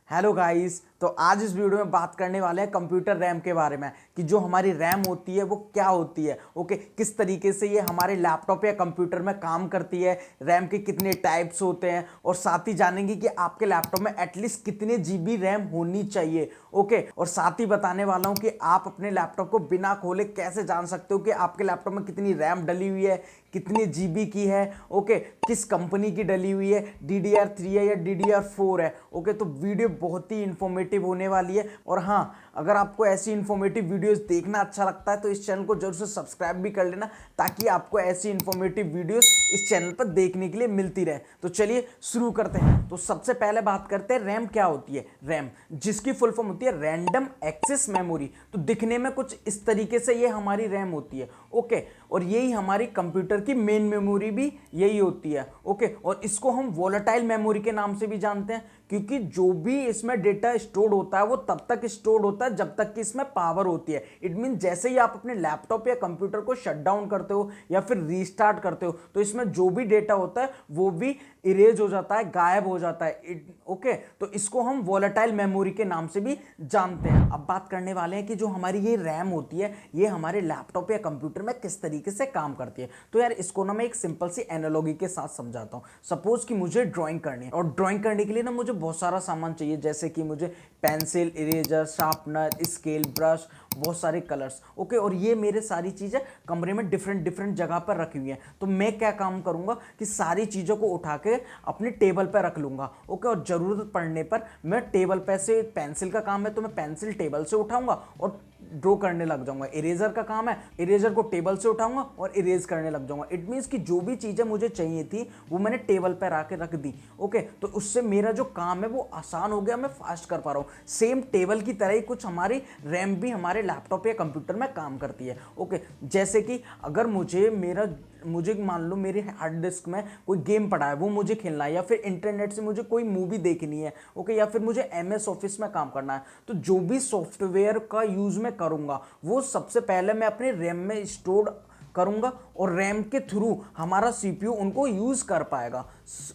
Hello guys. तो आज इस वीडियो में बात करने वाले हैं कंप्यूटर रैम के बारे में कि जो हमारी रैम होती है वो क्या होती है। ओके, किस तरीके से ये हमारे लैपटॉप या कंप्यूटर में काम करती है, रैम के कितने टाइप्स होते हैं और साथ ही जानेंगे कि आपके लैपटॉप में एटलीस्ट कितने जीबी रैम होनी चाहिए। ओके, और साथ ही बताने वाला हूं कि आप अपने लैपटॉप को बिना खोले कैसे जान सकते हो कि आपके लैपटॉप में कितनी रैम डली हुई है, कितनी जीबी की है। ओके, किस कंपनी की डली हुई है, DDR3 है या DDR4 है। ओके, तो वीडियो बहुत ही इंफॉर्मेटिव होने वाली है। और हाँ, अगर आपको ऐसी इंफॉर्मेटिव वीडियोस देखना अच्छा लगता है तो इस चैनल को जरूर से सब्सक्राइब भी कर लेना, ताकि आपको ऐसी इंफॉर्मेटिव वीडियोस इस चैनल पर देखने के लिए मिलती रहे। तो चलिए शुरू करते हैं। तो सबसे पहले बात करते हैं रैम क्या होती है। रैम, जिसकी फुल फॉर्म होती है रैंडम एक्सेस मेमोरी। तो दिखने में कुछ इस तरीके से ये हमारी रैम होती है। ओके, और यही हमारी कंप्यूटर की मेन मेमोरी भी यही होती है। ओके, और इसको हम वोलेटाइल मेमोरी के नाम से भी जानते हैं, क्योंकि जो भी इसमें डेटा स्टोर होता है वो तब तक स्टोर होता है जब तक कि इसमें पावर होती है। इट मीन जैसे ही आप अपने लैपटॉप या कंप्यूटर को शट डाउन करते हो या फिर रीस्टार्ट करते हो तो इसमें जो भी डेटा होता है वो भी इरेज हो जाता है, गायब हो जाता है। ओके, तो इसको हम वोलेटाइल मेमोरी के नाम से भी जानते हैं। अब बात करने वाले हैं कि जो हमारी ये रैम होती है ये हमारे लैपटॉप या कंप्यूटर में किस तरीके से काम करती है। तो यार इसको ना मैं एक सिंपल सी एनालॉजी के साथ समझाता हूँ। सपोज कि मुझे ड्राइंग करनी है और ड्राइंग करने के लिए ना मुझे बहुत सारा सामान चाहिए, जैसे कि मुझे pencil, eraser, sharpener, scale, brush, बहुत सारे कलर्स। ओके, और ये मेरे सारी चीज़ें कमरे में डिफरेंट डिफरेंट जगह पर रखी हुई हैं। तो मैं क्या काम करूंगा कि सारी चीज़ों को उठा के अपनी टेबल पर रख लूंगा। ओके, और ज़रूरत पड़ने पर मैं टेबल पे से, पेंसिल का काम है तो मैं पेंसिल टेबल से उठाऊंगा और ड्रॉ करने लग जाऊंगा। इरेजर का काम है, इरेजर को टेबल से उठाऊंगा और इरेज करने लग जाऊंगा। इट मीन्स कि जो भी चीज़ें मुझे चाहिए थी वो मैंने टेबल पर आके रख दी। ओके, तो उससे मेरा जो काम है वो आसान हो गया, मैं फास्ट कर पा रहा हूँ। सेम टेबल की तरह ही कुछ हमारी रैम भी हमारे लैपटॉप या कंप्यूटर में काम करती है। ओके, जैसे कि अगर मुझे मान लो मेरे हार्ड डिस्क में कोई गेम पड़ा है, वो मुझे खेलना है, या फिर इंटरनेट से मुझे कोई मूवी देखनी है। ओके, या फिर मुझे MS ऑफिस में काम करना है, तो जो भी सॉफ्टवेयर का यूज मैं करूंगा वो सबसे पहले मैं अपने रैम में स्टोर करूंगा और रैम के थ्रू हमारा CPU उनको यूज कर पाएगा।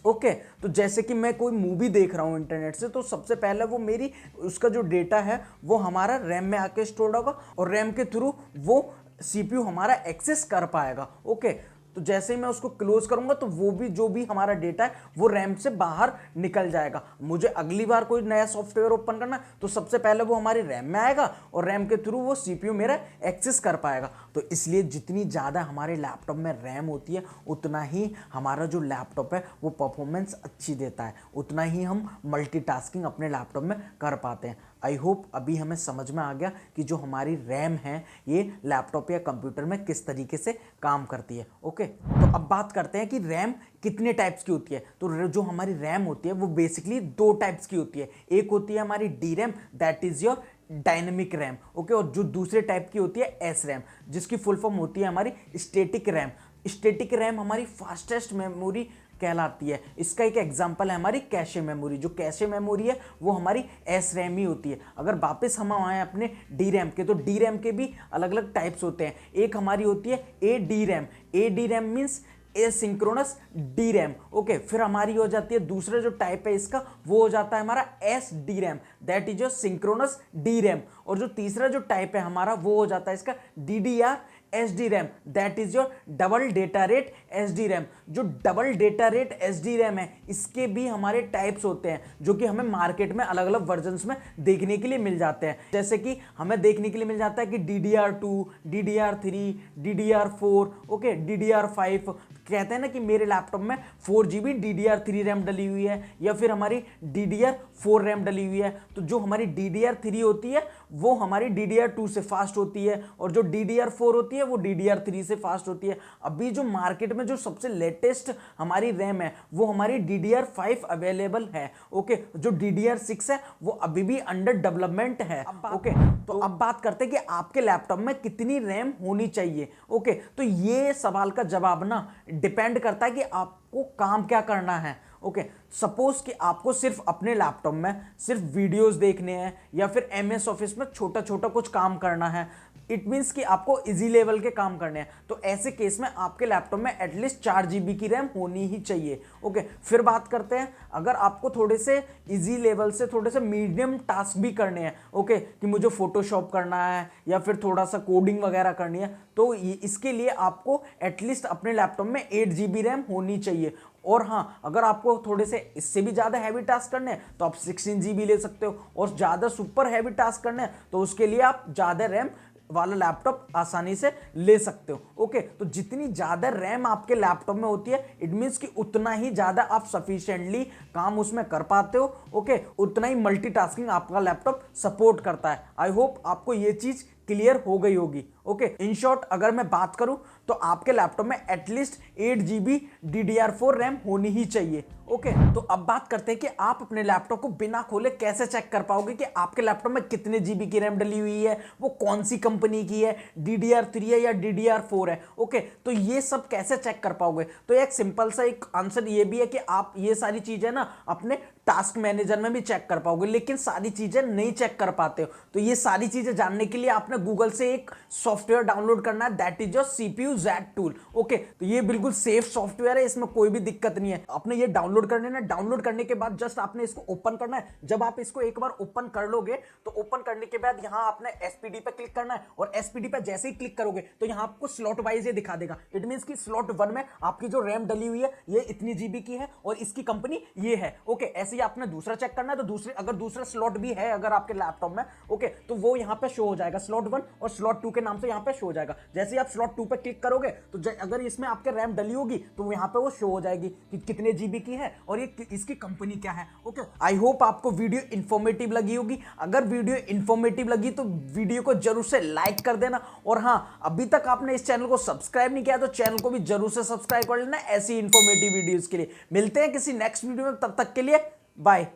ओके, तो जैसे कि मैं कोई मूवी देख रहा हूं इंटरनेट से, तो सबसे पहले वो मेरी उसका जो डेटा है वो हमारा रैम में आके स्टोर होगा और रैम के थ्रू वो CPU हमारा एक्सेस कर पाएगा। ओके, तो जैसे ही मैं उसको क्लोज करूंगा तो वो भी जो भी हमारा डेटा है वो रैम से बाहर निकल जाएगा। मुझे अगली बार कोई नया सॉफ्टवेयर ओपन करना है तो सबसे पहले वो हमारी रैम में आएगा और रैम के थ्रू वो CPU मेरा एक्सेस कर पाएगा। तो इसलिए जितनी ज़्यादा हमारे लैपटॉप में रैम होती है उतना ही हमारा जो लैपटॉप है वो परफॉर्मेंस अच्छी देता है, उतना ही हम मल्टीटास्किंग अपने लैपटॉप में कर पाते हैं। आई होप अभी हमें समझ में आ गया कि जो हमारी रैम है ये लैपटॉप या कंप्यूटर में किस तरीके से काम करती है। ओके, तो अब बात करते हैं कि रैम कितने टाइप्स की होती है। तो जो हमारी रैम होती है वो बेसिकली दो टाइप्स की होती है। एक होती है हमारी DRAM, that is your dynamic RAM. Okay, और जो दूसरे टाइप की होती है SRAM, जिसकी फुल फॉर्म होती है हमारी स्टैटिक रैम। स्टैटिक रैम हमारी फास्टेस्ट मेमोरी कहलाती है। इसका एक एग्जांपल है हमारी कैशे मेमोरी। जो कैशे मेमोरी है वो हमारी SRAM ही होती है। अगर वापस हम आए अपने DRAM के, तो DRAM के भी अलग अलग टाइप्स होते हैं। एक हमारी होती है ADRAM। ADRAM means asynchronous DRAM। Okay, फिर हमारी हो जाती है दूसरा जो टाइप है इसका वो हो जाता है हमारा SDRAM, that is your synchronous DRAM। और जो तीसरा जो टाइप है हमारा वो हो जाता है इसका DDR SDRAM, that is your double data rate SDRAM। जो डबल डेटा रेट SDRAM है इसके भी हमारे टाइप्स होते हैं, जो कि हमें मार्केट में अलग अलग वर्जन्स में देखने के लिए मिल जाते हैं। जैसे कि हमें देखने के लिए मिल जाता है कि DDR2, DDR3, DDR4, okay, DDR5। कहते हैं ना कि मेरे लैपटॉप में 4GB DDR3 रैम डली हुई है या फिर हमारी DDR4 रैम डली हुई है। तो जो हमारी DDR3 होती है वो हमारी DDR2 से फास्ट होती है और जो DDR4 होती है वो DDR3 से फास्ट होती है। अभी जो मार्केट में जो सबसे लेटेस्ट हमारी रैम है वो हमारी DDR5 अवेलेबल है। ओके, जो DDR6 है वो अभी भी अंडर डेवलपमेंट है। ओके, तो अब बात करते हैं कि आपके लैपटॉप में कितनी रैम होनी चाहिए। ओके, तो ये सवाल का जवाब ना डिपेंड करता है कि आपको काम क्या करना है। ओके, सपोज कि आपको सिर्फ अपने लैपटॉप में सिर्फ वीडियोस देखने हैं या फिर MS ऑफिस में छोटा छोटा कुछ काम करना है, इट मीन्स कि आपको इजी लेवल के काम करने हैं। तो ऐसे केस में आपके लैपटॉप में एटलीस्ट 4 GB की रैम होनी ही चाहिए। ओके, फिर बात करते हैं अगर आपको थोड़े से इजी लेवल से थोड़े से मीडियम टास्क भी करने हैं, ओके, कि मुझे फोटोशॉप करना है या फिर थोड़ा सा कोडिंग वगैरह करनी है, तो इसके लिए आपको एटलीस्ट अपने लैपटॉप में 8 GB रैम होनी चाहिए। और हाँ, अगर आपको थोड़े से इससे भी ज़्यादा हैवी टास्क करने हैं तो आप 16 GB ले सकते हो, और ज़्यादा सुपर हैवी टास्क करने हैं तो उसके लिए आप ज़्यादा रैम वाला लैपटॉप आसानी से ले सकते हो। ओके, तो जितनी ज़्यादा रैम आपके लैपटॉप में होती है, इट मीन्स कि उतना ही ज़्यादा आप सफिशिएंटली काम उसमें कर पाते हो। ओके, उतना ही मल्टीटास्किंग आपका लैपटॉप सपोर्ट करता है। आई होप आपको ये चीज़ क्लियर हो गई होगी। ओके, इन शॉर्ट अगर मैं बात करूं तो आपके लैपटॉप में एटलीस्ट 8 GB DDR4 रैम होनी ही चाहिए। ओके, तो अब बात करते हैं कि आप अपने लैपटॉप को बिना खोले कैसे चेक कर पाओगे कि आपके लैपटॉप में कितने GB की रैम डली हुई है, वो कौन सी कंपनी की है, DDR3 है या DDR4 है। ओके, तो ये सब कैसे चेक कर पाओगे? तो एक सिंपल सा एक आंसर ये भी है कि आप ये सारी चीजें ना अपने टास्क मैनेजर में भी चेक कर पाओगे, लेकिन सारी चीजें नहीं चेक कर पाते हो। तो ये सारी चीजें जानने के लिए आपने गूगल से एक सॉफ्टवेयर डाउनलोड करना है, that is your CPU Z tool. Okay, तो ये बिल्कुल सेफ सॉफ्टवेयर है, इसमें कोई भी दिक्कत नहीं है। आपने ये डाउनलोड करने ना, डाउनलोड करने के बाद जस्ट आपने इसको ओपन करना है। जब आप इसको एक बार ओपन कर लोगे तो ओपन करने के बाद यहां आपने SPD पे क्लिक करना है, और SPD पे जैसे ही क्लिक करोगे तो यहां आपको स्लॉट वाइज ये दिखा देगा। इट मींस कि स्लॉट 1 में आपकी जो रैम डली हुई है ये इतनी GB की है और इसकी कंपनी ये है। ओके, ऐसे ही आपने दूसरा चेक करना है, तो दूसरे अगर दूसरा स्लॉट भी है अगर आपके लैपटॉप में, ओके, तो वो यहां पे शो हो जाएगा, स्लॉट 1 और स्लॉट 2 के नाम से यहां पे शो हो जाएगा। जैसे ही आप स्लॉट 2 पे क्लिक करोगे तो अगर इसमें आपके रैम डली होगी तो यहां पे वो शो हो जाएगी कि कितने GB की है और ये इसकी कंपनी क्या है। ओके, आई होप आपको वीडियो इंफॉर्मेटिव लगी होगी। अगर वीडियो इंफॉर्मेटिव लगी तो वीडियो को जरूर से लाइक कर देना, और हां, अभी तक आपने इस चैनल को सब्सक्राइब नहीं किया तो चैनल को भी जरूर से सब्सक्राइब कर लेना ऐसी इंफॉर्मेटिव वीडियोस के लिए। मिलते हैं किसी नेक्स्ट वीडियो में, तब तक के लिए बाय।